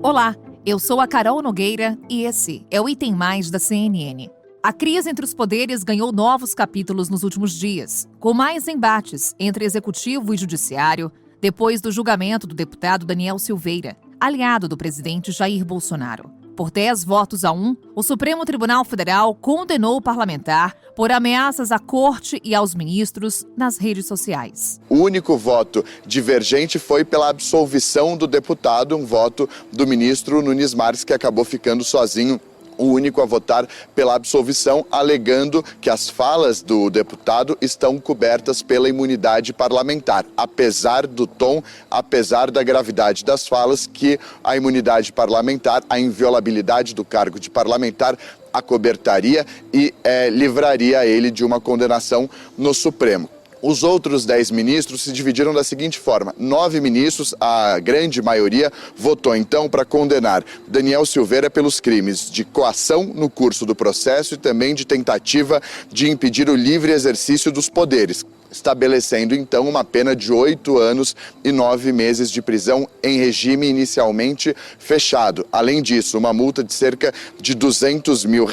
Olá, eu sou a Carol Nogueira e esse é o Item Mais da CNN. A crise entre os poderes ganhou novos capítulos nos últimos dias, com mais embates entre executivo e judiciário, depois do julgamento do deputado Daniel Silveira, aliado do presidente Jair Bolsonaro. Por 10 votos a 1, o Supremo Tribunal Federal condenou o parlamentar por ameaças à corte e aos ministros nas redes sociais. O único voto divergente foi pela absolvição do deputado, um voto do ministro Nunes Marques, que acabou ficando sozinho, o único a votar pela absolvição, alegando que as falas do deputado estão cobertas pela imunidade parlamentar. Apesar do tom, apesar da gravidade das falas, que a imunidade parlamentar, a inviolabilidade do cargo de parlamentar, acobertaria e livraria ele de uma condenação no Supremo. Os outros 10 ministros se dividiram da seguinte forma: 9 ministros, a grande maioria, votou então para condenar Daniel Silveira pelos crimes de coação no curso do processo e também de tentativa de impedir o livre exercício dos poderes, estabelecendo então uma pena de 8 anos e 9 meses de prisão em regime inicialmente fechado. Além disso, uma multa de cerca de R$200 mil,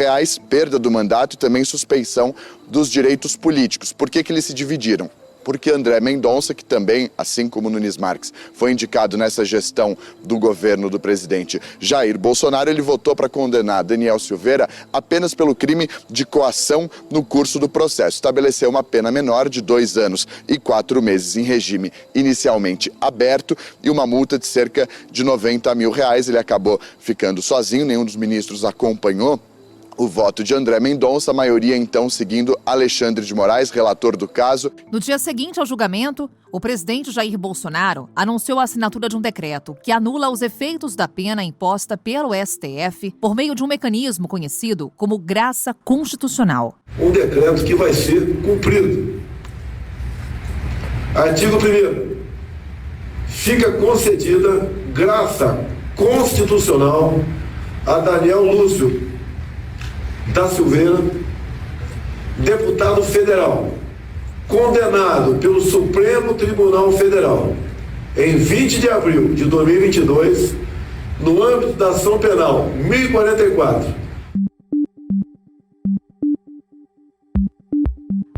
perda do mandato e também suspeição dos direitos políticos. Por que eles se dividiram? Porque André Mendonça, que também, assim como Nunes Marques, foi indicado nessa gestão do governo do presidente Jair Bolsonaro, ele votou para condenar Daniel Silveira apenas pelo crime de coação no curso do processo. Estabeleceu uma pena menor de 2 anos e 4 meses em regime inicialmente aberto e uma multa de cerca de R$90 mil. Ele acabou ficando sozinho, nenhum dos ministros acompanhou o voto de André Mendonça, a maioria então seguindo Alexandre de Moraes, relator do caso. No dia seguinte ao julgamento, o presidente Jair Bolsonaro anunciou a assinatura de um decreto que anula os efeitos da pena imposta pelo STF por meio de um mecanismo conhecido como graça constitucional. Um decreto que vai ser cumprido. Artigo 1º. Fica concedida graça constitucional a Daniel Lúcio da Silveira, deputado federal, condenado pelo Supremo Tribunal Federal em 20 de abril de 2022, no âmbito da ação penal 1044.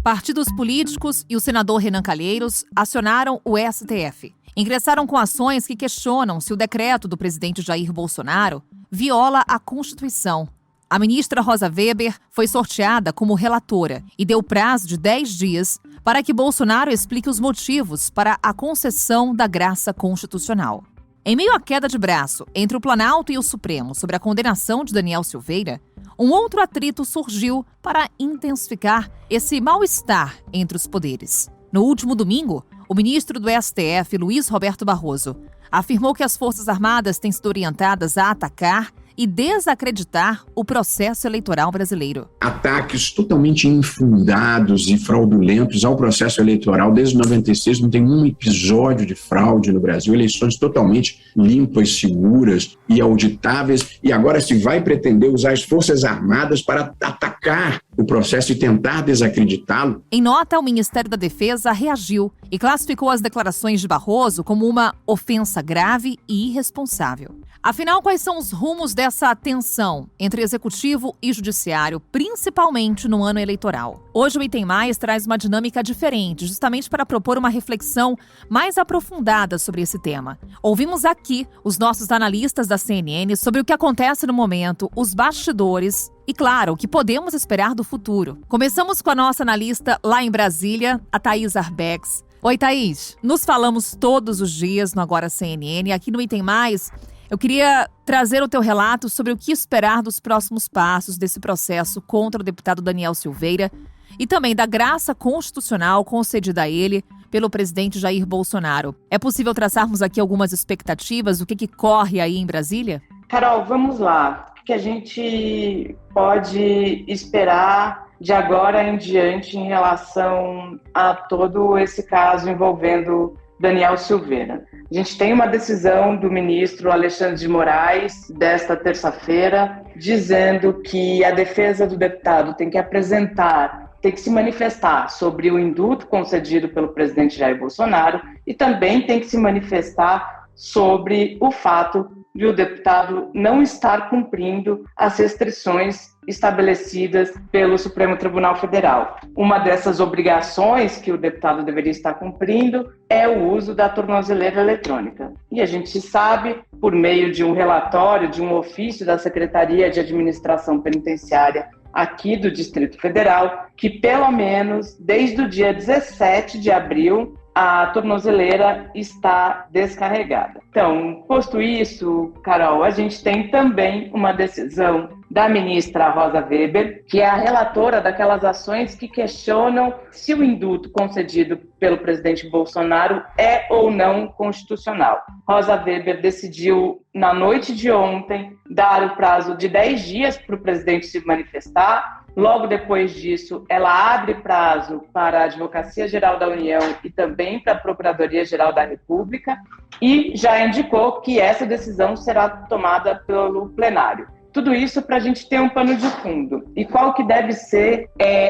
Partidos políticos e o senador Renan Calheiros acionaram o STF. Ingressaram com ações que questionam se o decreto do presidente Jair Bolsonaro viola a Constituição. A ministra Rosa Weber foi sorteada como relatora e deu prazo de 10 dias para que Bolsonaro explique os motivos para a concessão da graça constitucional. Em meio à queda de braço entre o Planalto e o Supremo sobre a condenação de Daniel Silveira, um outro atrito surgiu para intensificar esse mal-estar entre os poderes. No último domingo, o ministro do STF, Luiz Roberto Barroso, afirmou que as Forças Armadas têm sido orientadas a atacar e desacreditar o processo eleitoral brasileiro. Ataques totalmente infundados e fraudulentos ao processo eleitoral. Desde 96 não tem um episódio de fraude no Brasil. Eleições totalmente limpas, seguras e auditáveis. E agora se vai pretender usar as Forças Armadas para atacar o processo e tentar desacreditá-lo. Em nota, o Ministério da Defesa reagiu e classificou as declarações de Barroso como uma ofensa grave e irresponsável. Afinal, quais são os rumos dessa tensão entre executivo e judiciário, principalmente no ano eleitoral? Hoje o Item Mais traz uma dinâmica diferente, justamente para propor uma reflexão mais aprofundada sobre esse tema. Ouvimos aqui os nossos analistas da CNN sobre o que acontece no momento, os bastidores e, claro, o que podemos esperar do futuro. Começamos com a nossa analista lá em Brasília, a Thaís Arbex. Oi, Thaís. Nos falamos todos os dias no Agora CNN. Aqui no Item Mais, eu queria trazer o teu relato sobre o que esperar dos próximos passos desse processo contra o deputado Daniel Silveira e também da graça constitucional concedida a ele pelo presidente Jair Bolsonaro. É possível traçarmos aqui algumas expectativas do que corre aí em Brasília? Carol, vamos lá. O que a gente pode esperar de agora em diante em relação a todo esse caso envolvendo Daniel Silveira? A gente tem uma decisão do ministro Alexandre de Moraes desta terça-feira dizendo que a defesa do deputado tem que se manifestar sobre o indulto concedido pelo presidente Jair Bolsonaro e também tem que se manifestar sobre o fato de o deputado não estar cumprindo as restrições estabelecidas pelo Supremo Tribunal Federal. Uma dessas obrigações que o deputado deveria estar cumprindo é o uso da tornozeleira eletrônica. E a gente sabe, por meio de um relatório, de um ofício da Secretaria de Administração Penitenciária aqui do Distrito Federal, que pelo menos desde o dia 17 de abril, a tornozeleira está descarregada. Então, posto isso, Carol, a gente tem também uma decisão da ministra Rosa Weber, que é a relatora daquelas ações que questionam se o indulto concedido pelo presidente Bolsonaro é ou não constitucional. Rosa Weber decidiu, na noite de ontem, dar o prazo de 10 dias para o presidente se manifestar. Logo depois disso, ela abre prazo para a Advocacia Geral da União e também para a Procuradoria-Geral da República e já indicou que essa decisão será tomada pelo plenário. Tudo isso para a gente ter um pano de fundo. E qual que deve ser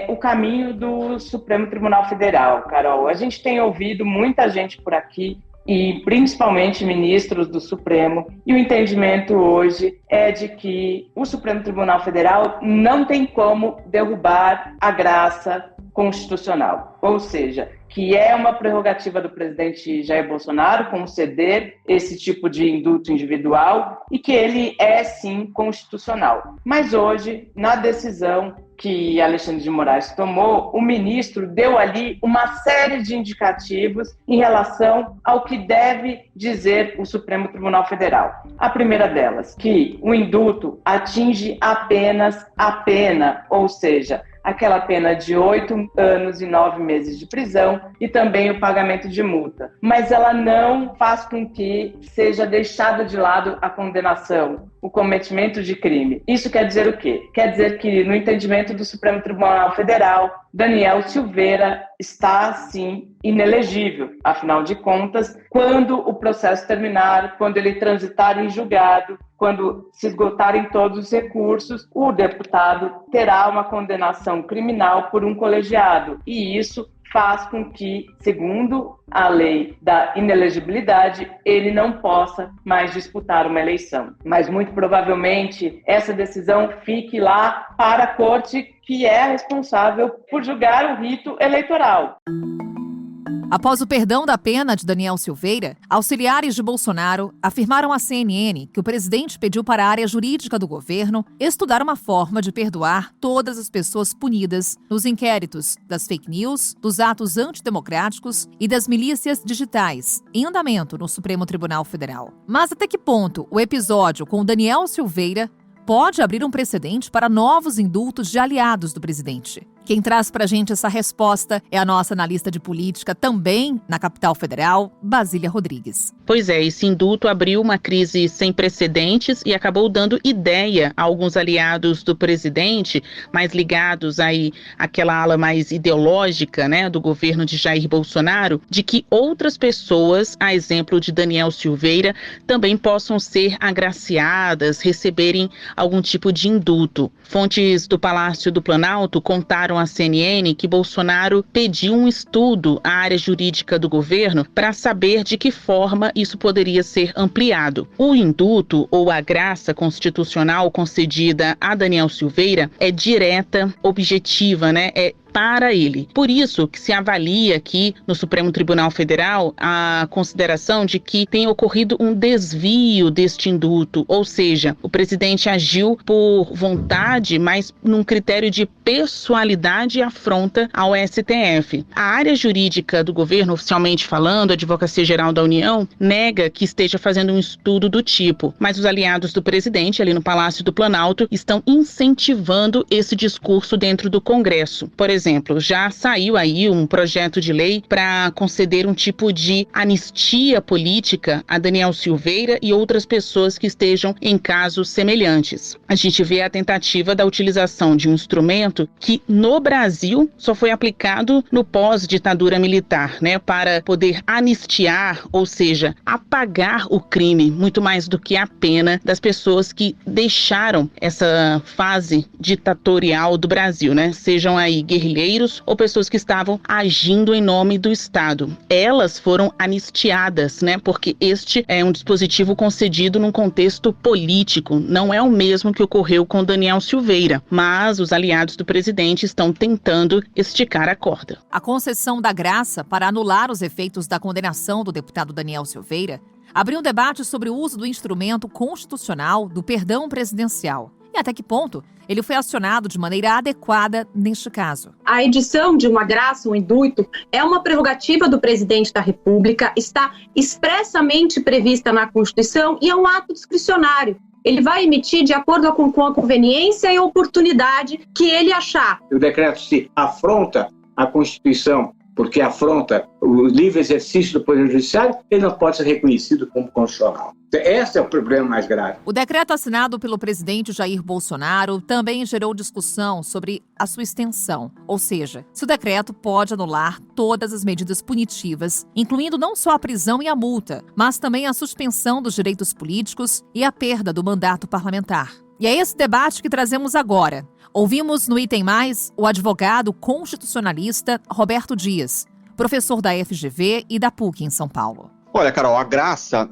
o caminho do Supremo Tribunal Federal, Carol? A gente tem ouvido muita gente por aqui, e principalmente ministros do Supremo, e o entendimento hoje é de que o Supremo Tribunal Federal não tem como derrubar a graça constitucional, ou seja, que é uma prerrogativa do presidente Jair Bolsonaro conceder esse tipo de indulto individual e que ele é, sim, constitucional. Mas hoje, na decisão que Alexandre de Moraes tomou, o ministro deu ali uma série de indicativos em relação ao que deve dizer o Supremo Tribunal Federal. A primeira delas, que o indulto atinge apenas a pena, ou seja, aquela pena de 8 anos e 9 meses de prisão e também o pagamento de multa. Mas ela não faz com que seja deixada de lado a condenação, o cometimento de crime. Isso quer dizer o quê? Quer dizer que, no entendimento do Supremo Tribunal Federal, Daniel Silveira está, sim, inelegível. Afinal de contas, quando o processo terminar, quando ele transitar em julgado, quando se esgotarem todos os recursos, o deputado terá uma condenação criminal por um colegiado. E isso faz com que, segundo a lei da inelegibilidade, ele não possa mais disputar uma eleição. Mas, muito provavelmente, essa decisão fique lá para a corte, que é responsável por julgar o rito eleitoral. Após o perdão da pena de Daniel Silveira, auxiliares de Bolsonaro afirmaram à CNN que o presidente pediu para a área jurídica do governo estudar uma forma de perdoar todas as pessoas punidas nos inquéritos das fake news, dos atos antidemocráticos e das milícias digitais, em andamento no Supremo Tribunal Federal. Mas até que ponto o episódio com Daniel Silveira pode abrir um precedente para novos indultos de aliados do presidente? Quem traz pra gente essa resposta é a nossa analista de política, também na capital federal, Basília Rodrigues. Pois é, esse indulto abriu uma crise sem precedentes e acabou dando ideia a alguns aliados do presidente, mais ligados aí àquela ala mais ideológica, né, do governo de Jair Bolsonaro, de que outras pessoas, a exemplo de Daniel Silveira, também possam ser agraciadas, receberem algum tipo de indulto. Fontes do Palácio do Planalto contaram à CNN que Bolsonaro pediu um estudo à área jurídica do governo para saber de que forma isso poderia ser ampliado. O indulto ou a graça constitucional concedida a Daniel Silveira é direta, objetiva, né? É para ele. Por isso que se avalia aqui no Supremo Tribunal Federal a consideração de que tem ocorrido um desvio deste indulto, ou seja, o presidente agiu por vontade, mas num critério de pessoalidade e afronta ao STF. A área jurídica do governo, oficialmente falando, a Advocacia Geral da União, nega que esteja fazendo um estudo do tipo, mas os aliados do presidente, ali no Palácio do Planalto, estão incentivando esse discurso dentro do Congresso. Por exemplo, já saiu aí um projeto de lei para conceder um tipo de anistia política a Daniel Silveira e outras pessoas que estejam em casos semelhantes. A gente vê a tentativa da utilização de um instrumento que no Brasil só foi aplicado no pós-ditadura militar, né, para poder anistiar, ou seja, apagar o crime, muito mais do que a pena das pessoas que deixaram essa fase ditatorial do Brasil, né, sejam aí guerrilheiros guerrilheiros ou pessoas que estavam agindo em nome do Estado. Elas foram anistiadas, né? Porque este é um dispositivo concedido num contexto político, não é o mesmo que ocorreu com Daniel Silveira, mas os aliados do presidente estão tentando esticar a corda. A concessão da graça para anular os efeitos da condenação do deputado Daniel Silveira abriu um debate sobre o uso do instrumento constitucional do perdão presidencial e até que ponto ele foi acionado de maneira adequada neste caso. A edição de uma graça, um indulto, é uma prerrogativa do presidente da República, está expressamente prevista na Constituição e é um ato discricionário. Ele vai emitir de acordo com a conveniência e oportunidade que ele achar. O decreto se afronta a Constituição porque afronta o livre exercício do Poder Judiciário, ele não pode ser reconhecido como constitucional. Esse é o problema mais grave. O decreto assinado pelo presidente Jair Bolsonaro também gerou discussão sobre a sua extensão, ou seja, se o decreto pode anular todas as medidas punitivas, incluindo não só a prisão e a multa, mas também a suspensão dos direitos políticos e a perda do mandato parlamentar. E é esse debate que trazemos agora. Ouvimos no Item Mais o advogado constitucionalista Roberto Dias, professor da FGV e da PUC em São Paulo. Olha, Carol, a graça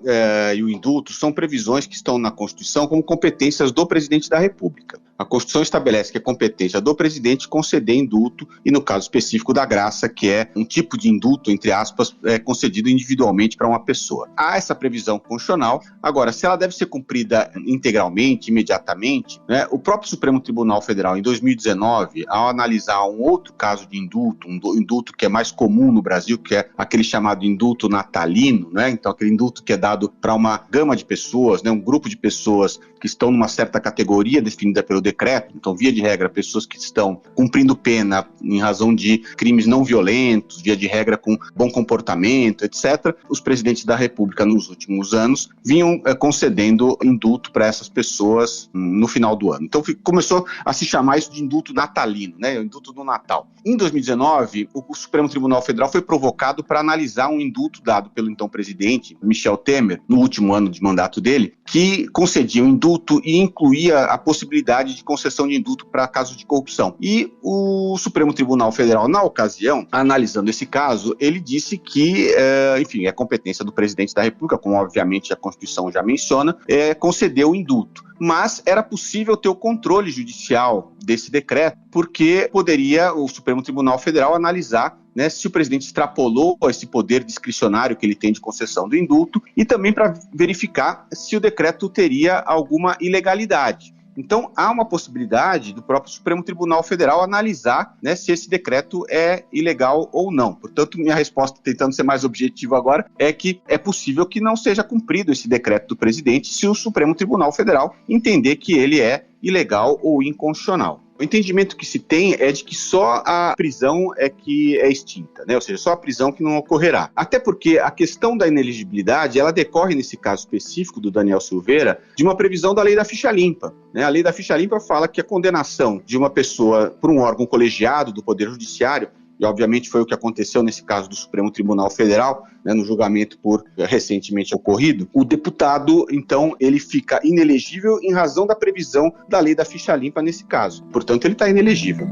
e o indulto são previsões que estão na Constituição como competências do presidente da República. A Constituição estabelece que é competência do presidente conceder indulto e, no caso específico da graça, que é um tipo de indulto, entre aspas, concedido individualmente para uma pessoa. Há essa previsão constitucional. Agora, se ela deve ser cumprida integralmente, imediatamente, né, o próprio Supremo Tribunal Federal, em 2019, ao analisar um outro caso de indulto, um indulto que é mais comum no Brasil, que é aquele chamado indulto natalino, né? Então, aquele indulto que é dado para uma gama de pessoas, né, um grupo de pessoas que estão numa certa categoria definida pelo decreto, então, via de regra, pessoas que estão cumprindo pena em razão de crimes não violentos, via de regra com bom comportamento, etc. Os presidentes da República, nos últimos anos, vinham concedendo indulto para essas pessoas no final do ano. Então, começou a se chamar isso de indulto natalino, né, o indulto do Natal. Em 2019, o Supremo Tribunal Federal foi provocado para analisar um indulto dado pelo então presidente, Michel Temer, no último ano de mandato dele, que concedia um indulto e incluía a possibilidade de concessão de indulto para casos de corrupção. E o Supremo Tribunal Federal, na ocasião, analisando esse caso, ele disse que, enfim, é competência do presidente da República, como obviamente a Constituição já menciona, conceder o indulto. Mas era possível ter o controle judicial desse decreto, porque poderia o Supremo Tribunal Federal analisar, né, se o presidente extrapolou esse poder discricionário que ele tem de concessão do indulto e também para verificar se o decreto teria alguma ilegalidade. Então, há uma possibilidade do próprio Supremo Tribunal Federal analisar, né, se esse decreto é ilegal ou não. Portanto, minha resposta, tentando ser mais objetiva agora, é que é possível que não seja cumprido esse decreto do presidente se o Supremo Tribunal Federal entender que ele é ilegal ou inconstitucional. O entendimento que se tem é de que só a prisão é que é extinta, né? Ou seja, só a prisão que não ocorrerá. Até porque a questão da inelegibilidade, ela decorre, nesse caso específico do Daniel Silveira, de uma previsão da lei da ficha limpa, né? A lei da ficha limpa fala que a condenação de uma pessoa por um órgão colegiado do Poder Judiciário, e obviamente foi o que aconteceu nesse caso do Supremo Tribunal Federal, né, no julgamento recentemente ocorrido, o deputado, então, ele fica inelegível em razão da previsão da lei da ficha limpa nesse caso. Portanto, ele está inelegível.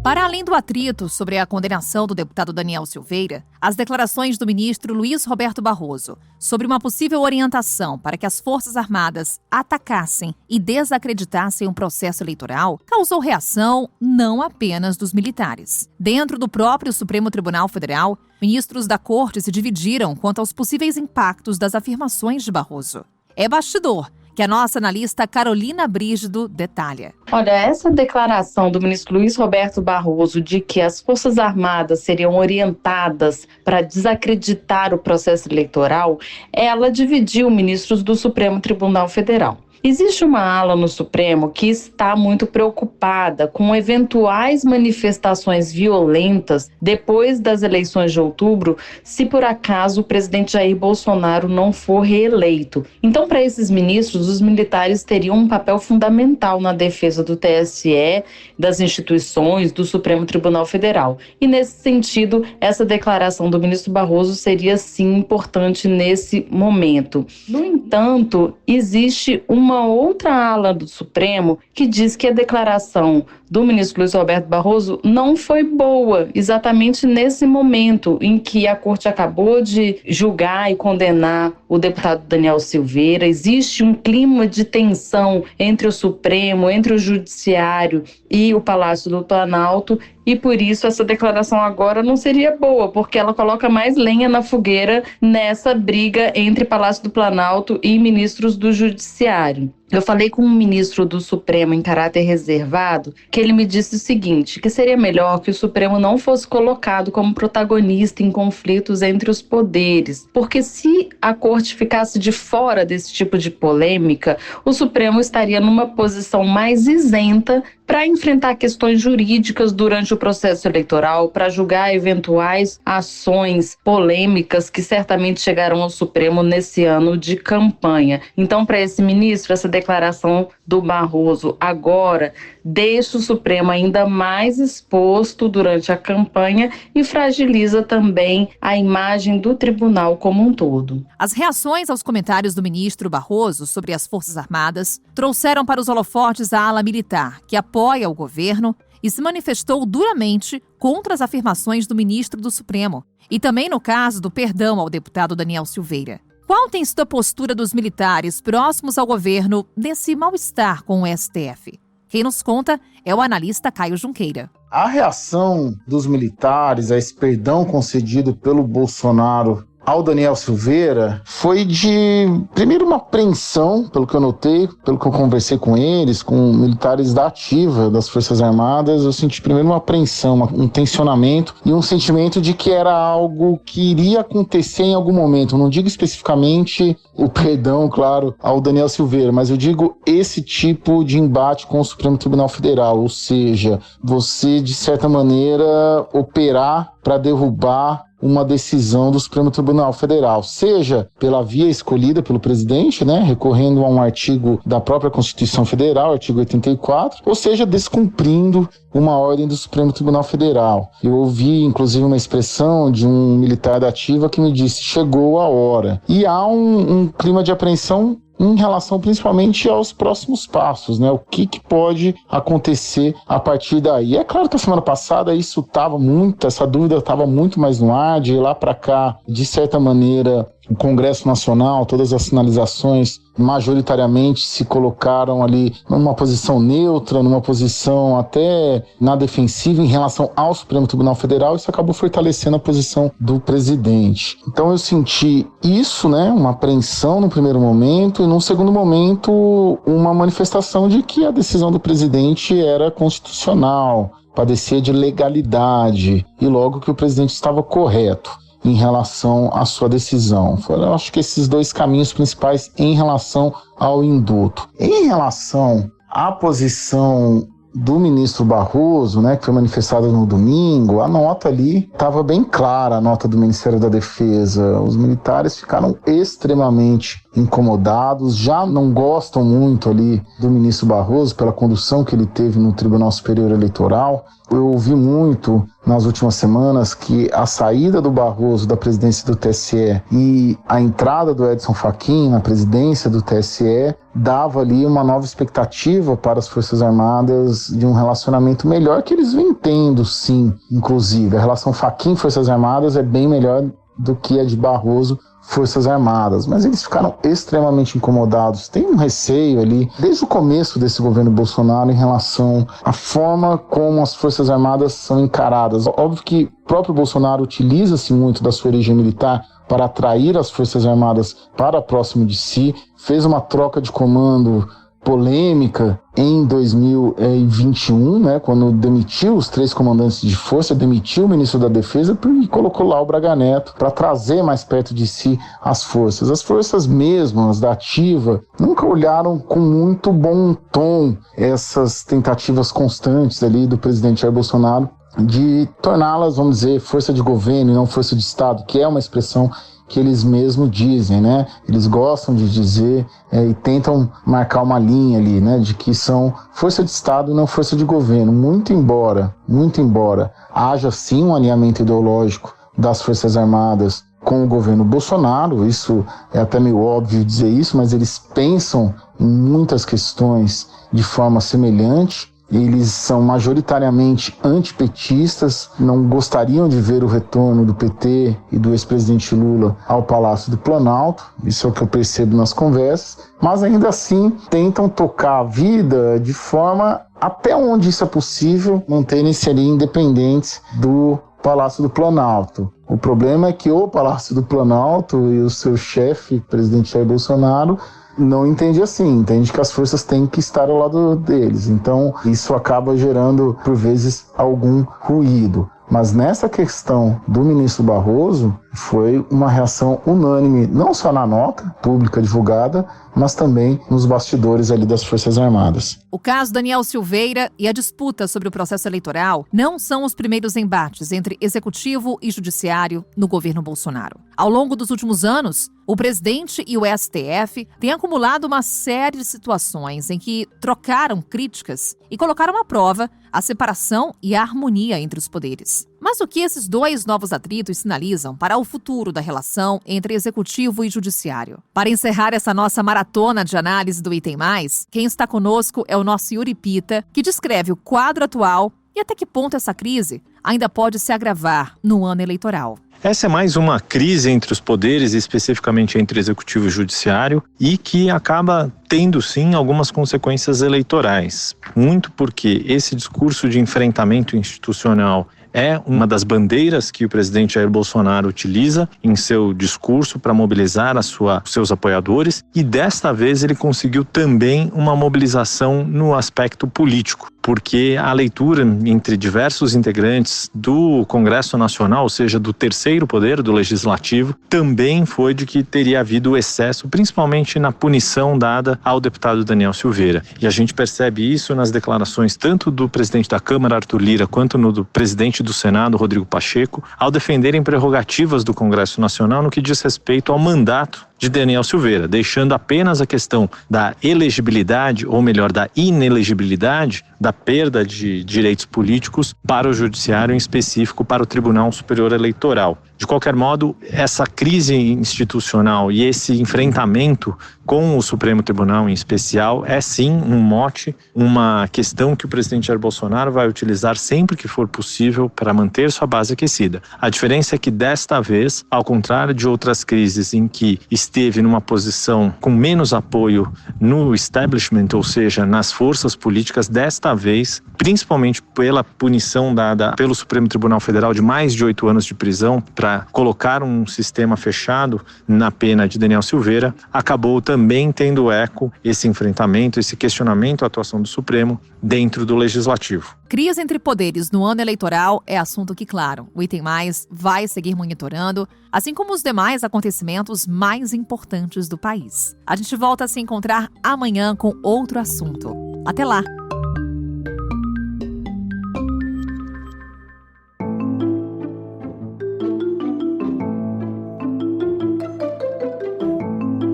Para além do atrito sobre a condenação do deputado Daniel Silveira, as declarações do ministro Luiz Roberto Barroso sobre uma possível orientação para que as Forças Armadas atacassem e desacreditassem um processo eleitoral causou reação não apenas dos militares. Dentro do próprio Supremo Tribunal Federal, ministros da Corte se dividiram quanto aos possíveis impactos das afirmações de Barroso. É bastidor que a nossa analista Carolina Brígido detalha. Olha, essa declaração do ministro Luiz Roberto Barroso de que as Forças Armadas seriam orientadas para desacreditar o processo eleitoral, ela dividiu ministros do Supremo Tribunal Federal. Existe uma ala no Supremo que está muito preocupada com eventuais manifestações violentas depois das eleições de outubro, se por acaso o presidente Jair Bolsonaro não for reeleito. Então, para esses ministros, os militares teriam um papel fundamental na defesa do TSE, das instituições, do Supremo Tribunal Federal. E, nesse sentido, essa declaração do ministro Barroso seria, sim, importante nesse momento. No entanto, existe uma uma outra ala do Supremo que diz que a declaração do ministro Luiz Roberto Barroso não foi boa, exatamente nesse momento em que a Corte acabou de julgar e condenar o deputado Daniel Silveira. Existe um clima de tensão entre o Supremo, entre o Judiciário e o Palácio do Planalto, e por isso essa declaração agora não seria boa, porque ela coloca mais lenha na fogueira nessa briga entre Palácio do Planalto e ministros do Judiciário. Eu falei com um ministro do Supremo em caráter reservado, que ele me disse o seguinte, que seria melhor que o Supremo não fosse colocado como protagonista em conflitos entre os poderes, porque se a Corte ficasse de fora desse tipo de polêmica, o Supremo estaria numa posição mais isenta para enfrentar questões jurídicas durante o processo eleitoral, para julgar eventuais ações polêmicas que certamente chegarão ao Supremo nesse ano de campanha. Então, para esse ministro, essa declaração do Barroso agora deixa o Supremo ainda mais exposto durante a campanha e fragiliza também a imagem do tribunal como um todo. As reações aos comentários do ministro Barroso sobre as Forças Armadas trouxeram para os holofotes a ala militar, que apoia o governo e se manifestou duramente contra as afirmações do ministro do Supremo, e também no caso do perdão ao deputado Daniel Silveira. Qual tem sido a postura dos militares próximos ao governo nesse mal-estar com o STF? Quem nos conta é o analista Caio Junqueira. A reação dos militares a esse perdão concedido pelo Bolsonaro ao Daniel Silveira foi de, primeiro, uma apreensão, pelo que eu notei, pelo que eu conversei com eles, com militares da ativa das Forças Armadas. Eu senti primeiro uma apreensão, um tensionamento e um sentimento de que era algo que iria acontecer em algum momento. Eu não digo especificamente o perdão, claro, ao Daniel Silveira, mas eu digo esse tipo de embate com o Supremo Tribunal Federal, ou seja, você, de certa maneira, operar para derrubar uma decisão do Supremo Tribunal Federal, seja pela via escolhida pelo presidente, né, recorrendo a um artigo da própria Constituição Federal, artigo 84, ou seja, descumprindo uma ordem do Supremo Tribunal Federal. Eu ouvi, inclusive, uma expressão de um militar da ativa que me disse, chegou a hora. E há um clima de apreensão em relação principalmente aos próximos passos, né? O que pode acontecer a partir daí. É claro que a semana passada essa dúvida estava muito mais no ar, de lá para cá, de certa maneira, o Congresso Nacional, todas as sinalizações majoritariamente se colocaram ali numa posição neutra, numa posição até na defensiva em relação ao Supremo Tribunal Federal. Isso acabou fortalecendo a posição do presidente. Então eu senti isso, né, uma apreensão no primeiro momento e num segundo momento uma manifestação de que a decisão do presidente era constitucional, padecia de legalidade e logo que o presidente estava correto em relação à sua decisão. Eu acho que esses dois caminhos principais em relação ao indulto. Em relação à posição do ministro Barroso, né, que foi manifestada no domingo, a nota ali estava bem clara, a nota do Ministério da Defesa. Os militares ficaram extremamente incomodados, já não gostam muito ali do ministro Barroso pela condução que ele teve no Tribunal Superior Eleitoral. Eu ouvi muito nas últimas semanas que a saída do Barroso da presidência do TSE e a entrada do Edson Fachin na presidência do TSE dava ali uma nova expectativa para as Forças Armadas de um relacionamento melhor, que eles vêm tendo, sim, inclusive. A relação Fachin-Forças Armadas é bem melhor do que a de Barroso Forças Armadas, mas eles ficaram extremamente incomodados. Tem um receio ali, desde o começo desse governo Bolsonaro, em relação à forma como as Forças Armadas são encaradas. Óbvio que o próprio Bolsonaro utiliza-se muito da sua origem militar para atrair as Forças Armadas para próximo de si, fez uma troca de comando polêmica em 2021, né, quando demitiu os 3 comandantes de força, demitiu o ministro da Defesa e colocou lá o Braga Neto para trazer mais perto de si as forças. As forças mesmo, as da ativa, nunca olharam com muito bom tom essas tentativas constantes ali do presidente Jair Bolsonaro de torná-las, vamos dizer, força de governo e não força de Estado, que é uma expressão que eles mesmos dizem, né? Eles gostam de dizer e tentam marcar uma linha ali, né? De que são força de Estado e não força de governo. Muito embora haja sim um alinhamento ideológico das Forças Armadas com o governo Bolsonaro, isso é até meio óbvio dizer isso, mas eles pensam em muitas questões de forma semelhante. Eles são majoritariamente antipetistas, não gostariam de ver o retorno do PT e do ex-presidente Lula ao Palácio do Planalto, isso é o que eu percebo nas conversas, mas ainda assim tentam tocar a vida de forma, até onde isso é possível, manterem-se ali independentes do Palácio do Planalto. O problema é que o Palácio do Planalto e o seu chefe, o presidente Jair Bolsonaro, não entende assim, entende que as forças têm que estar ao lado deles. Então, isso acaba gerando, por vezes, algum ruído. Mas nessa questão do ministro Barroso, foi uma reação unânime, não só na nota pública divulgada, mas também nos bastidores ali das Forças Armadas. O caso Daniel Silveira e a disputa sobre o processo eleitoral não são os primeiros embates entre executivo e judiciário no governo Bolsonaro. Ao longo dos últimos anos, o presidente e o STF têm acumulado uma série de situações em que trocaram críticas e colocaram à prova a separação e a harmonia entre os poderes. Mas o que esses dois novos atritos sinalizam para o futuro da relação entre executivo e judiciário? Para encerrar essa nossa maratona de análise do Item Mais, quem está conosco é o nosso Yuri Pita, que descreve o quadro atual e até que ponto essa crise ainda pode se agravar no ano eleitoral. Essa é mais uma crise entre os poderes, especificamente entre executivo e judiciário, e que acaba tendo, sim, algumas consequências eleitorais. Muito porque esse discurso de enfrentamento institucional é uma das bandeiras que o presidente Jair Bolsonaro utiliza em seu discurso para mobilizar os seus apoiadores, e desta vez ele conseguiu também uma mobilização no aspecto político, porque a leitura entre diversos integrantes do Congresso Nacional, ou seja, do terceiro poder, do Legislativo, também foi de que teria havido excesso, principalmente na punição dada ao deputado Daniel Silveira. E a gente percebe isso nas declarações tanto do presidente da Câmara, Arthur Lira, quanto do presidente do Senado, Rodrigo Pacheco, ao defenderem prerrogativas do Congresso Nacional no que diz respeito ao mandato de Daniel Silveira, deixando apenas a questão da elegibilidade, ou melhor, da inelegibilidade, da perda de direitos políticos para o judiciário, em específico para o Tribunal Superior Eleitoral. De qualquer modo, essa crise institucional e esse enfrentamento com o Supremo Tribunal em especial é sim um mote, uma questão que o presidente Jair Bolsonaro vai utilizar sempre que for possível para manter sua base aquecida. A diferença é que desta vez, ao contrário de outras crises em que esteve numa posição com menos apoio no establishment, ou seja, nas forças políticas, desta vez, principalmente pela punição dada pelo Supremo Tribunal Federal de mais de 8 anos de prisão para colocar um sistema fechado na pena de Daniel Silveira, acabou também tendo eco esse enfrentamento, esse questionamento à atuação do Supremo dentro do Legislativo. Crise entre poderes no ano eleitoral é assunto que, claro, o Item Mais vai seguir monitorando, assim como os demais acontecimentos mais importantes do país. A gente volta a se encontrar amanhã com outro assunto. Até lá!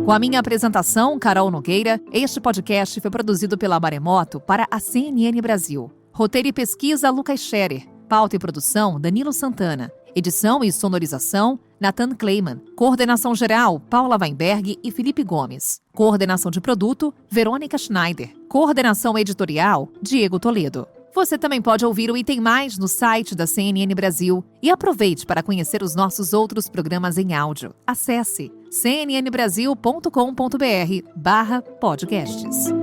Com a minha apresentação, Carol Nogueira, este podcast foi produzido pela Maremoto para a CNN Brasil. Roteiro e pesquisa, Lucas Scherer. Pauta e produção, Danilo Santana. Edição e sonorização, Nathan Kleiman. Coordenação geral, Paula Weinberg e Felipe Gomes. Coordenação de produto, Verônica Schneider. Coordenação editorial, Diego Toledo. Você também pode ouvir o Item Mais no site da CNN Brasil e aproveite para conhecer os nossos outros programas em áudio. Acesse cnnbrasil.com.br/podcasts.